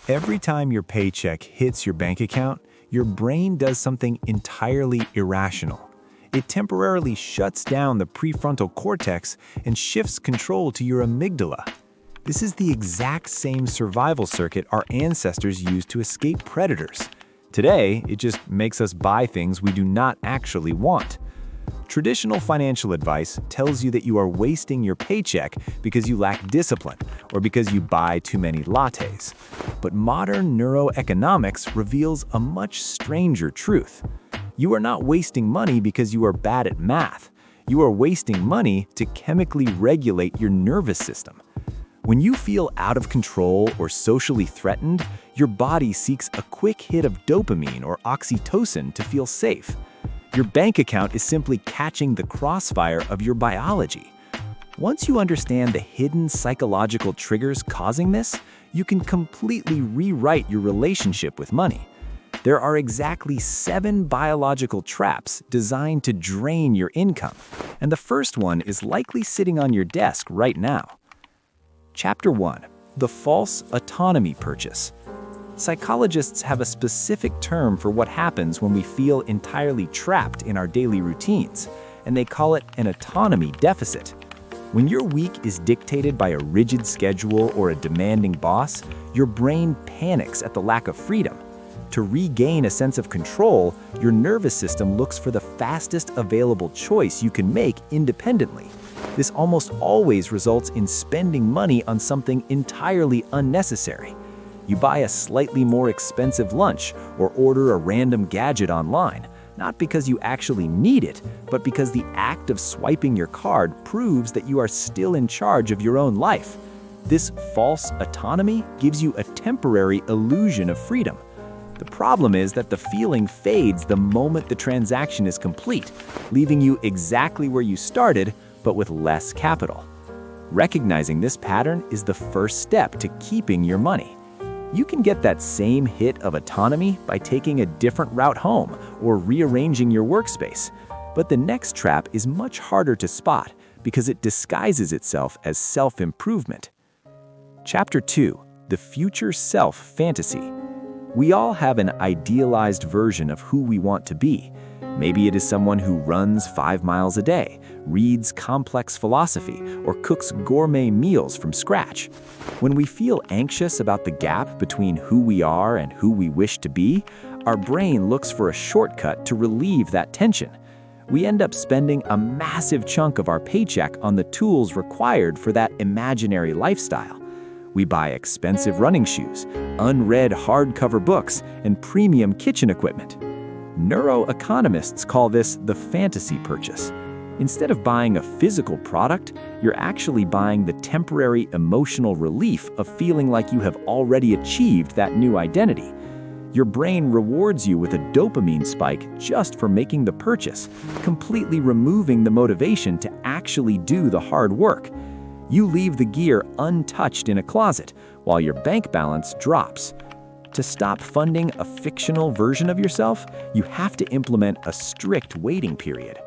Every time your paycheck hits your bank account, your brain does something entirely irrational. It temporarily shuts down the prefrontal cortex and shifts control to your amygdala. This is the exact same survival circuit our ancestors used to escape predators. Today, it just makes us buy things we do not actually want. Traditional financial advice tells you that you are wasting your paycheck because you lack discipline or because you buy too many lattes. But modern neuroeconomics reveals a much stranger truth. You are not wasting money because you are bad at math. You are wasting money to chemically regulate your nervous system. When you feel out of control or socially threatened, your body seeks a quick hit of dopamine or oxytocin to feel safe. Your bank account is simply catching the crossfire of your biology. Once you understand the hidden psychological triggers causing this, you can completely rewrite your relationship with money. There are exactly 7 biological traps designed to drain your income, and the first one is likely sitting on your desk right now. Chapter 1: The False Autonomy Purchase. Psychologists have a specific term for what happens when we feel entirely trapped in our daily routines, and they call it an autonomy deficit. When your week is dictated by a rigid schedule or a demanding boss, your brain panics at the lack of freedom. To regain a sense of control, your nervous system looks for the fastest available choice you can make independently. This almost always results in spending money on something entirely unnecessary. You buy a slightly more expensive lunch or order a random gadget online, not because you actually need it, but because the act of swiping your card proves that you are still in charge of your own life. This false autonomy gives you a temporary illusion of freedom. The problem is that the feeling fades the moment the transaction is complete, leaving you exactly where you started, but with less capital. Recognizing this pattern is the first step to keeping your money. You can get that same hit of autonomy by taking a different route home or rearranging your workspace. But the next trap is much harder to spot because it disguises itself as self-improvement. Chapter 2: The Future Self Fantasy. We all have an idealized version of who we want to be. Maybe it is someone who runs 5 miles a day, reads complex philosophy, or cooks gourmet meals from scratch. When we feel anxious about the gap between who we are and who we wish to be, our brain looks for a shortcut to relieve that tension. We end up spending a massive chunk of our paycheck on the tools required for that imaginary lifestyle. We buy expensive running shoes, unread hardcover books, and premium kitchen equipment. Neuroeconomists call this the fantasy purchase. Instead of buying a physical product, you're actually buying the temporary emotional relief of feeling like you have already achieved that new identity. Your brain rewards you with a dopamine spike just for making the purchase, completely removing the motivation to actually do the hard work. You leave the gear untouched in a closet, while your bank balance drops. To stop funding a fictional version of yourself, you have to implement a strict waiting period.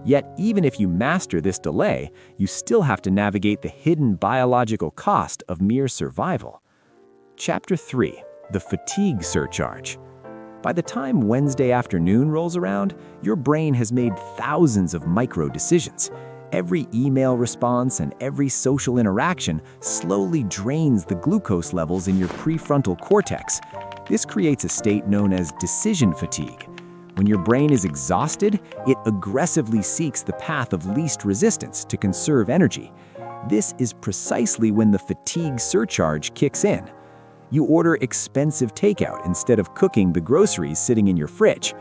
Yet, even if you master this delay, you still have to navigate the hidden biological cost of mere survival. Chapter 3: The Fatigue Surcharge. By the time Wednesday afternoon rolls around, your brain has made thousands of micro decisions. Every email response and every social interaction slowly drains the glucose levels in your prefrontal cortex. This creates a state known as decision fatigue. When your brain is exhausted, it aggressively seeks the path of least resistance to conserve energy. This is precisely when the fatigue surcharge kicks in. You order expensive takeout instead of cooking the groceries sitting in your fridge.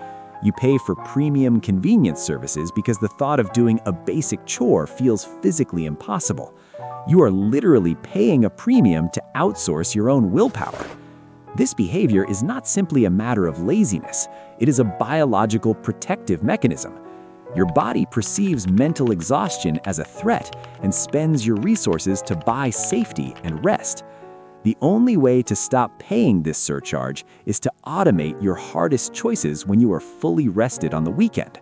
You pay for premium convenience services because the thought of doing a basic chore feels physically impossible. You are literally paying a premium to outsource your own willpower. This behavior is not simply a matter of laziness, it is a biological protective mechanism. Your body perceives mental exhaustion as a threat and spends your resources to buy safety and rest. The only way to stop paying this surcharge is to automate your hardest choices when you are fully rested on the weekend.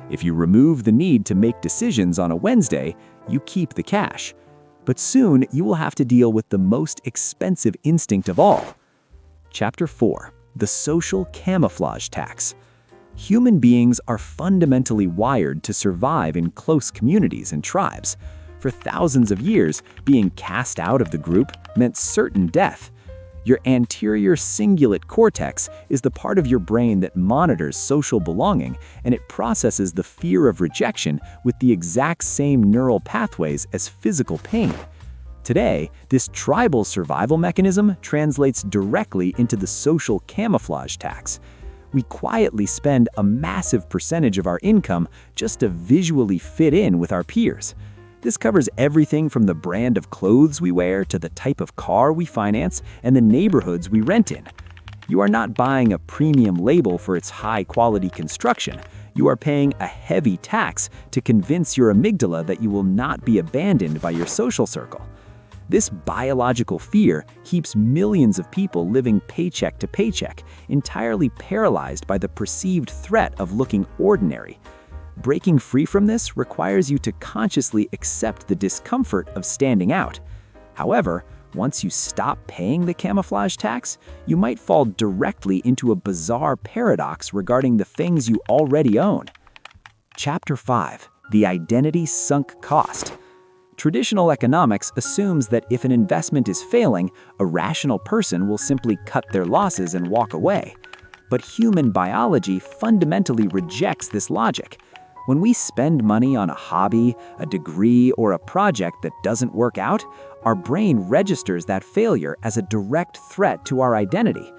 If you remove the need to make decisions on a Wednesday, you keep the cash. But soon you will have to deal with the most expensive instinct of all: Chapter 4. The Social Camouflage Tax. Human beings are fundamentally wired to survive in close communities and tribes. For thousands of years, being cast out of the group meant certain death. Your anterior cingulate cortex is the part of your brain that monitors social belonging, and it processes the fear of rejection with the exact same neural pathways as physical pain. Today, this tribal survival mechanism translates directly into the social camouflage tax. We quietly spend a massive percentage of our income just to visually fit in with our peers. This covers everything from the brand of clothes we wear to the type of car we finance and the neighborhoods we rent in. You are not buying a premium label for its high-quality construction. You are paying a heavy tax to convince your amygdala that you will not be abandoned by your social circle. This biological fear keeps millions of people living paycheck to paycheck, entirely paralyzed by the perceived threat of looking ordinary. Breaking free from this requires you to consciously accept the discomfort of standing out. However, once you stop paying the camouflage tax, you might fall directly into a bizarre paradox regarding the things you already own. Chapter 5. The Identity Sunk Cost. Traditional economics assumes that if an investment is failing, a rational person will simply cut their losses and walk away. But human biology fundamentally rejects this logic. When we spend money on a hobby, a degree, or a project that doesn't work out, our brain registers that failure as a direct threat to our identity.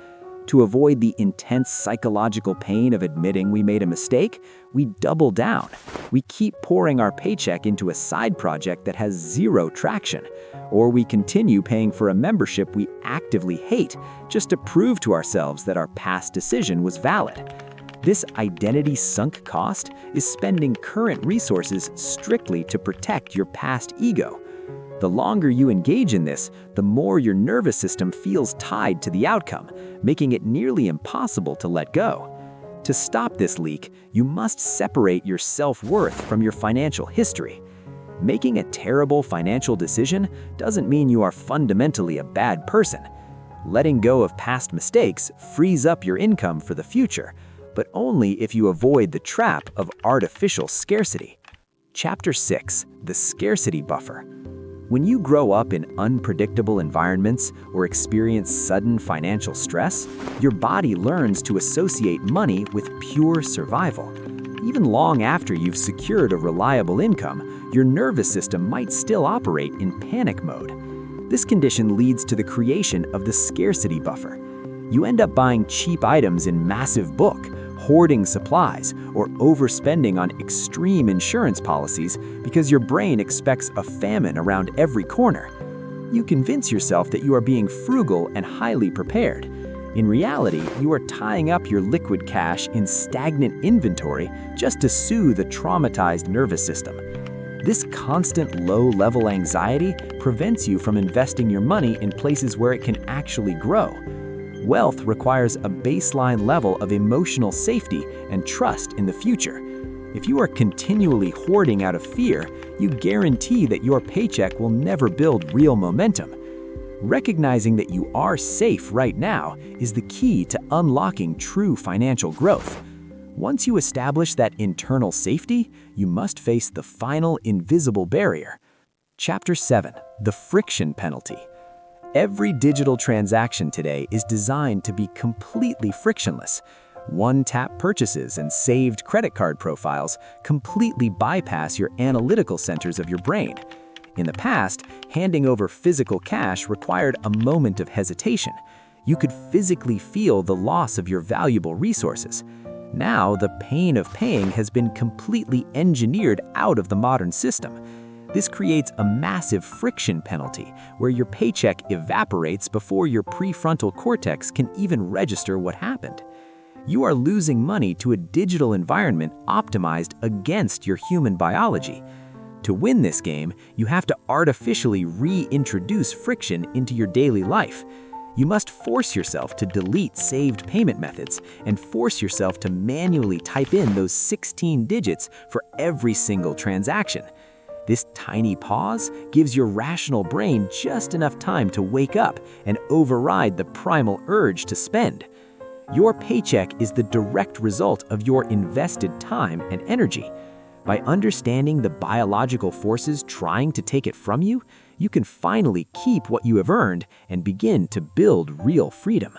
To avoid the intense psychological pain of admitting we made a mistake, we double down. We keep pouring our paycheck into a side project that has zero traction, or we continue paying for a membership we actively hate just to prove to ourselves that our past decision was valid. This identity sunk cost is spending current resources strictly to protect your past ego. The longer you engage in this, the more your nervous system feels tied to the outcome, making it nearly impossible to let go. To stop this leak, you must separate your self-worth from your financial history. Making a terrible financial decision doesn't mean you are fundamentally a bad person. Letting go of past mistakes frees up your income for the future, but only if you avoid the trap of artificial scarcity. Chapter 6. The Scarcity Buffer. When you grow up in unpredictable environments or experience sudden financial stress, your body learns to associate money with pure survival. Even long after you've secured a reliable income, your nervous system might still operate in panic mode. This condition leads to the creation of the scarcity buffer. You end up buying cheap items in massive bulk, hoarding supplies, or overspending on extreme insurance policies because your brain expects a famine around every corner. You convince yourself that you are being frugal and highly prepared. In reality, you are tying up your liquid cash in stagnant inventory just to soothe a traumatized nervous system. This constant low-level anxiety prevents you from investing your money in places where it can actually grow. Wealth requires a baseline level of emotional safety and trust in the future. If you are continually hoarding out of fear, you guarantee that your paycheck will never build real momentum. Recognizing that you are safe right now is the key to unlocking true financial growth. Once you establish that internal safety, you must face the final invisible barrier. Chapter 7. The Friction Penalty. Every digital transaction today is designed to be completely frictionless. One-tap purchases and saved credit card profiles completely bypass your analytical centers of your brain. In the past, handing over physical cash required a moment of hesitation. You could physically feel the loss of your valuable resources. Now, the pain of paying has been completely engineered out of the modern system. This creates a massive friction penalty where your paycheck evaporates before your prefrontal cortex can even register what happened. You are losing money to a digital environment optimized against your human biology. To win this game, you have to artificially reintroduce friction into your daily life. You must force yourself to delete saved payment methods and force yourself to manually type in those 16 digits for every single transaction. This tiny pause gives your rational brain just enough time to wake up and override the primal urge to spend. Your paycheck is the direct result of your invested time and energy. By understanding the biological forces trying to take it from you, you can finally keep what you have earned and begin to build real freedom.